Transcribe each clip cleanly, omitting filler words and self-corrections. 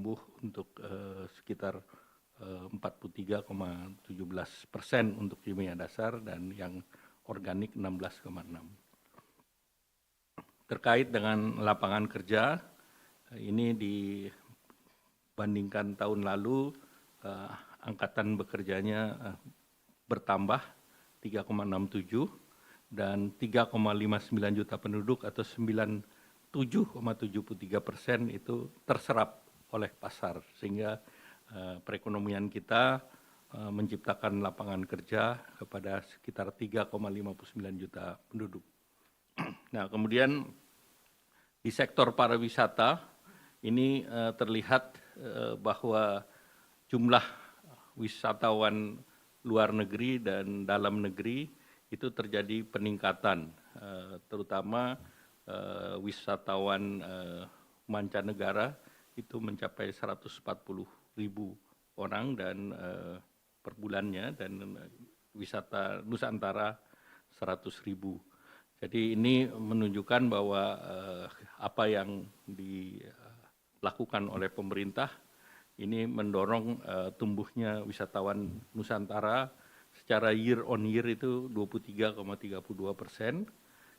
tumbuh untuk sekitar 43,17% untuk kimia dasar dan yang organik 16,6%. Terkait dengan lapangan kerja, ini dibandingkan tahun lalu angkatan bekerjanya bertambah 3,67 dan 3,59 juta penduduk atau 97,73% itu terserap oleh pasar, sehingga perekonomian kita menciptakan lapangan kerja kepada sekitar 3,59 juta penduduk. Nah, kemudian di sektor pariwisata ini terlihat bahwa jumlah wisatawan luar negeri dan dalam negeri itu terjadi peningkatan, terutama wisatawan mancanegara itu mencapai 140.000 orang dan per bulannya, dan wisata Nusantara 100.000. Jadi ini menunjukkan bahwa apa yang dilakukan oleh pemerintah ini mendorong tumbuhnya wisatawan Nusantara secara year on year itu 23,32%.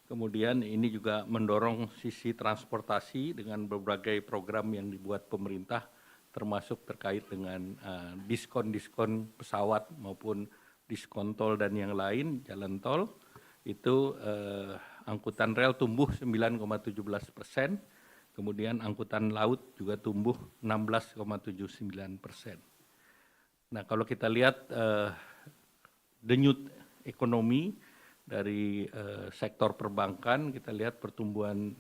Kemudian ini juga mendorong sisi transportasi dengan berbagai program yang dibuat pemerintah, termasuk terkait dengan diskon-diskon pesawat maupun diskon tol dan yang lain, jalan tol. Itu angkutan rel tumbuh 9,17%, kemudian angkutan laut juga tumbuh 16,79%. Nah, kalau kita lihat denyut ekonomi dari sektor perbankan, kita lihat pertumbuhan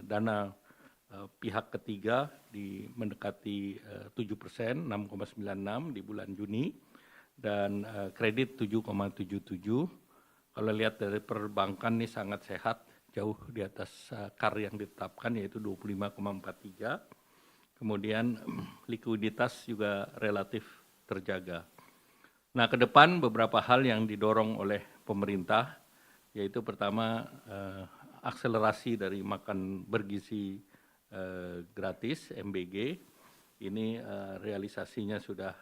dana pihak ketiga mendekati 7%, 6,96 di bulan Juni, dan kredit 7,77. Kalau lihat dari perbankan ini sangat sehat, jauh di atas KAR yang ditetapkan yaitu 25,43. Kemudian likuiditas juga relatif terjaga. Nah, ke depan beberapa hal yang didorong oleh pemerintah, yaitu pertama akselerasi dari makan bergizi gratis MBG. Ini realisasinya sudah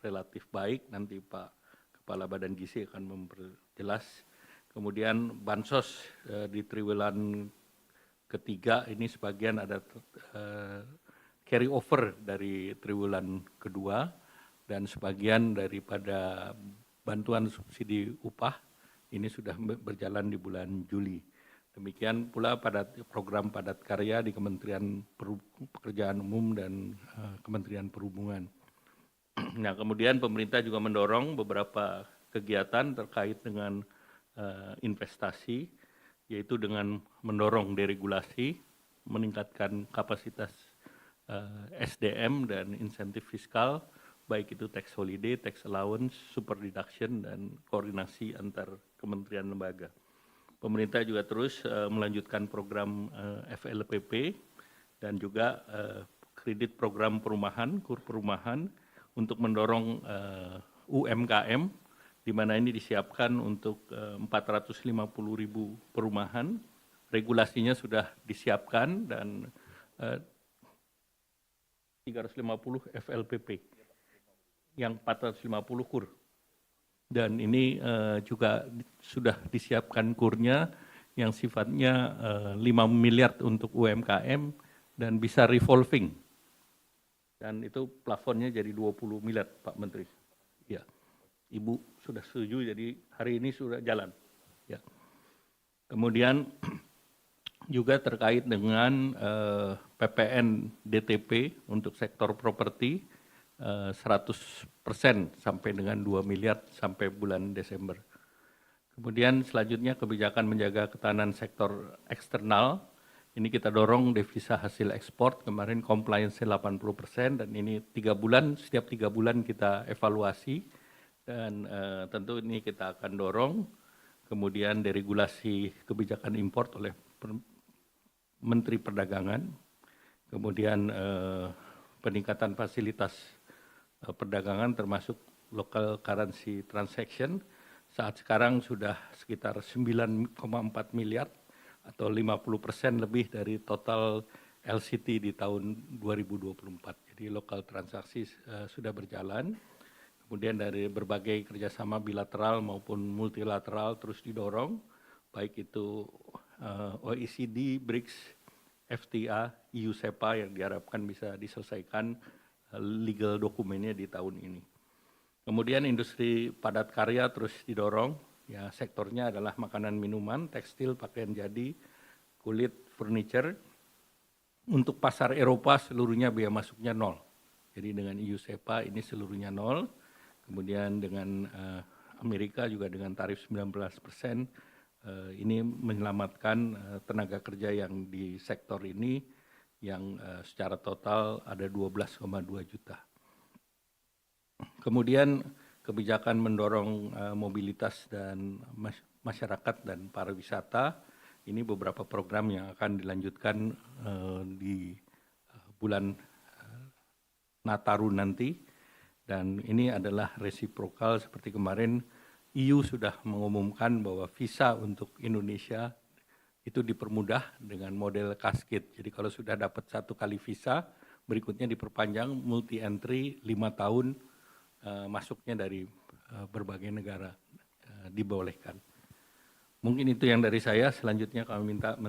relatif baik, nanti Pak Kepala Badan Gizi akan memperjelas. Kemudian bansos di triwulan ketiga ini sebagian ada carry over dari triwulan kedua, dan sebagian daripada bantuan subsidi upah ini sudah berjalan di bulan Juli. Demikian pula pada program padat karya di Kementerian Pekerjaan Umum dan Kementerian Perhubungan. Nah, kemudian pemerintah juga mendorong beberapa kegiatan terkait dengan investasi, yaitu dengan mendorong deregulasi, meningkatkan kapasitas SDM dan insentif fiskal, baik itu tax holiday, tax allowance, super deduction, dan koordinasi antar kementerian lembaga. Pemerintah juga terus melanjutkan program FLPP dan juga kredit program perumahan, KUR perumahan, untuk mendorong UMKM, di mana ini disiapkan untuk 450.000 perumahan. Regulasinya sudah disiapkan dan 350 FLPP. Yang 450 KUR, dan ini juga sudah disiapkan KUR-nya yang sifatnya 5 miliar untuk UMKM dan bisa revolving, dan itu plafonnya jadi 20 miliar Pak Menteri. Ya, Ibu sudah setuju, jadi hari ini sudah jalan. Ya. Kemudian juga terkait dengan PPN DTP untuk sektor properti, 100% sampai dengan 2 miliar sampai bulan Desember. Kemudian selanjutnya kebijakan menjaga ketahanan sektor eksternal. Ini kita dorong devisa hasil ekspor, kemarin compliance 80%, dan ini setiap 3 bulan kita evaluasi, dan tentu ini kita akan dorong. Kemudian deregulasi kebijakan impor oleh Menteri Perdagangan. Kemudian peningkatan fasilitas perdagangan termasuk local currency transaction, saat sekarang sudah sekitar 9,4 miliar atau 50% lebih dari total LCT di tahun 2024. Jadi local transaksi sudah berjalan. Kemudian dari berbagai kerjasama bilateral maupun multilateral terus didorong, baik itu OECD, BRICS, FTA, EU SEPA yang diharapkan bisa diselesaikan legal dokumennya di tahun ini. Kemudian industri padat karya terus didorong, ya sektornya adalah makanan minuman, tekstil, pakaian jadi, kulit, furniture. Untuk pasar Eropa seluruhnya biaya masuknya nol. Jadi dengan EU SEPA ini seluruhnya nol. Kemudian dengan Amerika juga dengan tarif 19%, ini menyelamatkan tenaga kerja yang di sektor ini yang secara total ada 12,2 juta. Kemudian kebijakan mendorong mobilitas dan masyarakat dan pariwisata, ini beberapa program yang akan dilanjutkan di bulan Nataru nanti, dan ini adalah resiprokal seperti kemarin EU sudah mengumumkan bahwa visa untuk Indonesia itu dipermudah dengan model cascade. Jadi kalau sudah dapat 1 kali visa, berikutnya diperpanjang multi entry 5 tahun masuknya dari berbagai negara dibolehkan. Mungkin itu yang dari saya, selanjutnya kami minta